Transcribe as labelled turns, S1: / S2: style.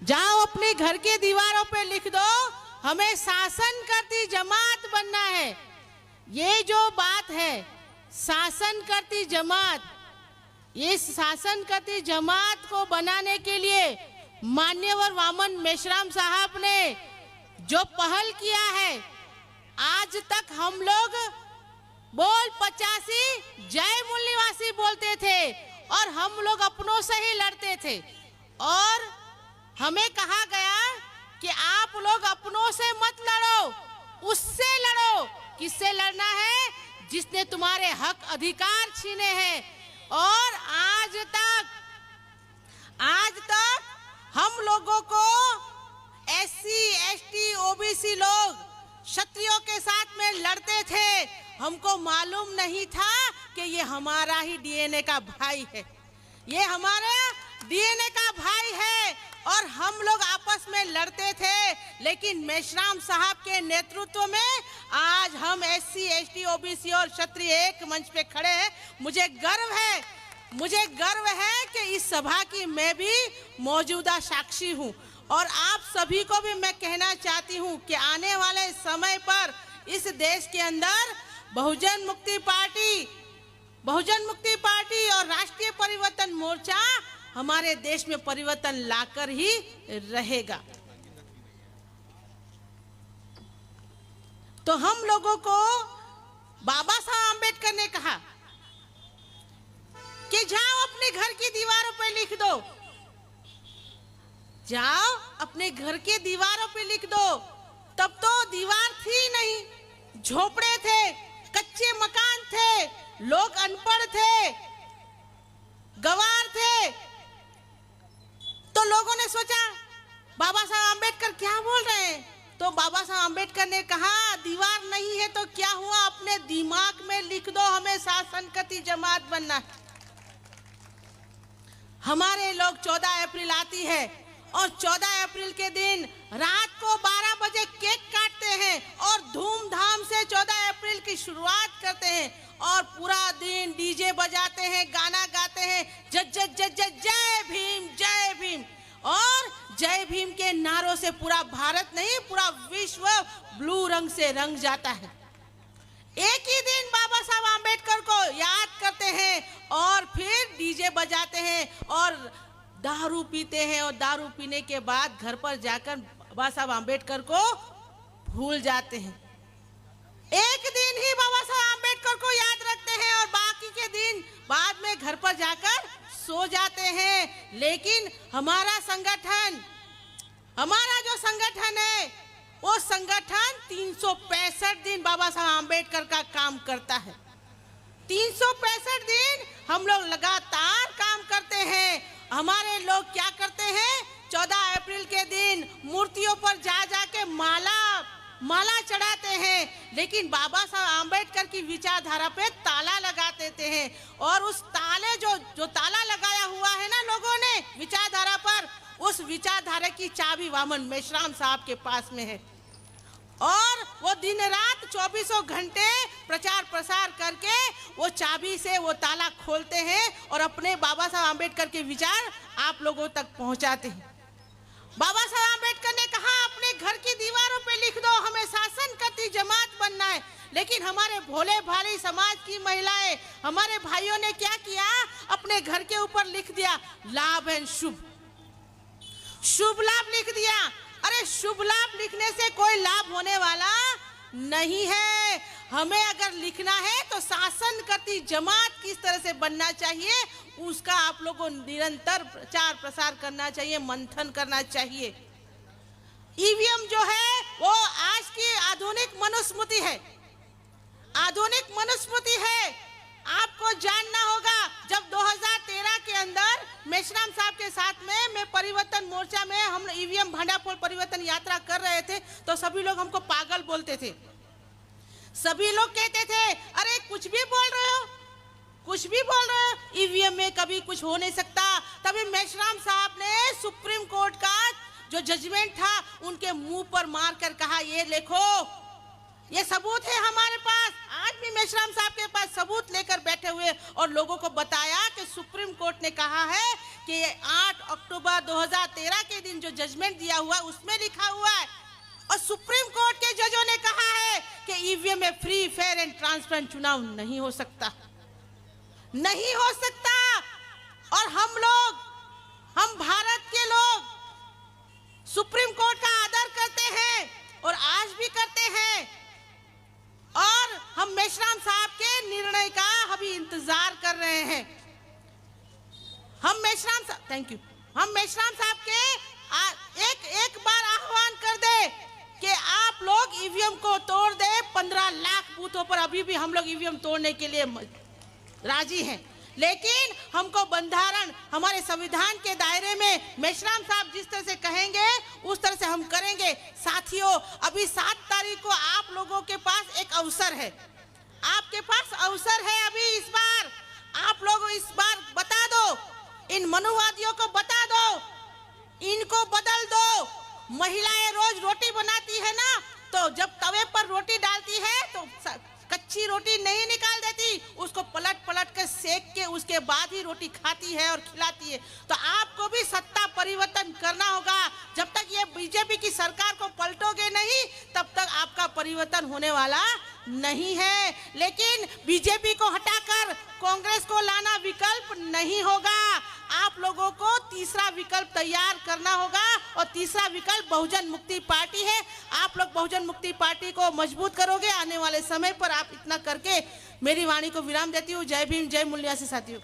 S1: जाओ अपने घर के दीवारों पे लिख दो, हमें शासन करती जमात बनना है। ये जो बात है शासन करती जमात, ये शासन करती जमात को बनाने के लिए मान्यवर वामन मेश्राम साहब ने जो पहल किया है, आज तक हम लोग बोल 85 जय मूल निवासी बोलते थे और हम लोग अपनों से ही लड़ते थे। और हमें कहा गया कि आप लोग अपनों से मत लड़ो, उससे लड़ो। किससे लड़ना है? जिसने तुम्हारे हक अधिकार छीने हैं। और आज तक हम लोगों को SC ST OBC लोग क्षत्रियों के साथ में लड़ते थे। हमको मालूम नहीं था कि ये हमारा ही DNA का भाई है, ये हमारा DNA का भाई है और हम लोग आपस में लड़ते थे। लेकिन मेश्राम साहब के नेतृत्व में आज हम SC ST OBC और क्षत्रिय एक मंच पे खड़े हैं। मुझे गर्व है कि इस सभा की मैं भी मौजूदा साक्षी हूँ। और आप सभी को भी मैं कहना चाहती हूँ कि आने वाले समय पर इस देश के अंदर बहुजन मुक्ति पार्टी और राष्ट्रीय परिवर्तन मोर्चा हमारे देश में परिवर्तन लाकर ही रहेगा। तो हम लोगों को बाबा साहब आम्बेडकर ने कहा कि जाओ अपने घर की दीवारों पे लिख दो, जाओ अपने घर के दीवारों पे लिख दो। तब तो दीवार थी नहीं, झोपड़े थे, कच्चे मकान थे, लोग अनपढ़ थे, गंवार थे। तो लोगों ने सोचा बाबा साहब आम्बेडकर क्या बोल रहे हैं। तो बाबा साहब आम्बेडकर ने कहा दीवार नहीं है तो क्या हुआ, अपने दिमाग में लिख दो, हमें शासन करती जमात बनना है। हमारे लोग 14 अप्रैल आती है और 14 अप्रैल के दिन रात को 12 बजे केक काटते हैं और धूमधाम से 14 अप्रैल की शुरुआत करते हैं और पूरा दिन डीजे बजाते हैं, गाना गाते हैं, जय भीम जय भीम। और जय भीम के नारों से पूरा भारत नहीं पूरा विश्व ब्लू रंग से रंग जाता है। एक ही दिन बाबा साहब आम्बेडकर को याद करते हैं और फिर डीजे बजाते हैं और दारू पीते हैं और दारू पीने के बाद घर पर जाकर बाबा साहब आम्बेडकर को भूल जाते हैं। एक दिन ही बाबा साहब आम्बेडकर को याद रखते हैं और बाकी के दिन बाद में घर पर जाकर सो जाते हैं। लेकिन हमारा जो संगठन है वो संगठन 365 दिन बाबा साहब आम्बेडकर का काम करता है। 365 दिन हम लोग लगातार काम करते हैं। हमारे लोग क्या करते हैं, 14 अप्रैल के दिन मूर्तियों पर जा के माला चढ़ाते हैं। लेकिन बाबा साहब आम्बेडकर की विचारधारा पे ताला लगा देते हैं और उस ताले जो ताला लगाया हुआ है ना लोगों ने विचारधारा पर, उस विचारधारा की चाबी वामन मेश्राम साहब के पास में है। और वो दिन रात 24 घंटे प्रचार प्रसार करके वो चाबी से वो ताला खोलते हैं और अपने बाबा साहब आम्बेडकर के विचार आप लोगों तक पहुंचाते हैं। बाबा साहब आम्बेडकर ने कहा अपने घर की दीवारों पे लिख दो, हमें शासन करती जमात बनना है। लेकिन हमारे भोले भाले समाज की महिलाएं, हमारे भाइयों ने क्या किया, अपने घर के ऊपर लिख दिया लाभ एंड शुभ लाभ लिख दिया। अरे शुभ लाभ लिखने से कोई लाभ होने वाला नहीं है। हमें अगर लिखना है तो शासन करती जमात किस तरह से बनना चाहिए उसका आप लोगों को निरंतर प्रचार प्रसार करना चाहिए, मंथन करना चाहिए। ईवीएम जो है वो आज की आधुनिक मनुस्मृति है। आपको जानना होगा जब 2013 के अंदर मेश्राम साहब के साथ में मैं परिवर्तन मोर्चा में हम ईवीएम भांडाफोड़ परिवर्तन यात्रा कर रहे थे तो सभी लोग हमको पागल बोलते थे। सभी लोग कहते थे अरे कुछ भी बोल रहे हो, ईवीएम में कभी कुछ हो नहीं सकता। तभी मेश्राम साहब ने सुप्रीम कोर्ट का जो जजमेंट था उनके मुंह पर मार कर कहा ये देखो ये सबूत है हमारे पास। आज भी मेश्राम साहब के पास सबूत लेकर बैठे हुए और लोगों को बताया कि सुप्रीम कोर्ट ने कहा है कि 8 अक्टूबर 2013 के दिन जो जजमेंट दिया हुआ है उसमें लिखा हुआ है, और सुप्रीम कोर्ट के जजों ने कहा है कि ईवीएम में फ्री, फेयर एंड ट्रांसपेरेंट चुनाव नहीं हो सकता, नहीं हो सकता। और हम भारत के लोग सुप्रीम कोर्ट का आदर करते हैं और आज भी करते हैं, और हम मेश्राम साहब के निर्णय का अभी इंतजार कर रहे हैं। हम मेश्राम साहब के एक बार आह्वान कर दे कि आप लोग ईवीएम को तोड़ दे। 15 लाख बूथों पर अभी भी हम लोग ईवीएम तोड़ने के लिए राजी हैं, लेकिन हमको बंधारण, हमारे संविधान के दायरे में मेश्राम साहब जिस तरह से कहेंगे उस तरह से हम करेंगे। साथियों, अभी 7 तारीख को आप लोगों के पास एक अवसर है, आपके पास अवसर है। अभी इस बार आप लोग इस बार बता दो, इन मनुवादियों को बता दो, इनको बदल दो। महिलाएं रोज रोटी बनाती है ना, तो जब तवे पर रोटी डालती है तो कच्ची रोटी नहीं निकाल देती, उसको पलट पलट कर सेक के उसके बाद ही रोटी खाती है और खिलाती है। तो आपको भी सत्ता परिवर्तन करना होगा। जब तक ये बीजेपी की सरकार को पलटोगे नहीं, तब तक आपका परिवर्तन होने वाला नहीं है। लेकिन बीजेपी को हटाकर कांग्रेस को लाना विकल्प नहीं होगा। आप लोगों को तीसरा विकल्प तैयार करना होगा, और तीसरा विकल्प बहुजन मुक्ति पार्टी है। आप लोग बहुजन मुक्ति पार्टी को मजबूत करोगे। आने वाले समय पर आप इतना करके मेरी वाणी को विराम देती हूँ। जय भीम, जय मूल्यासी साथियों।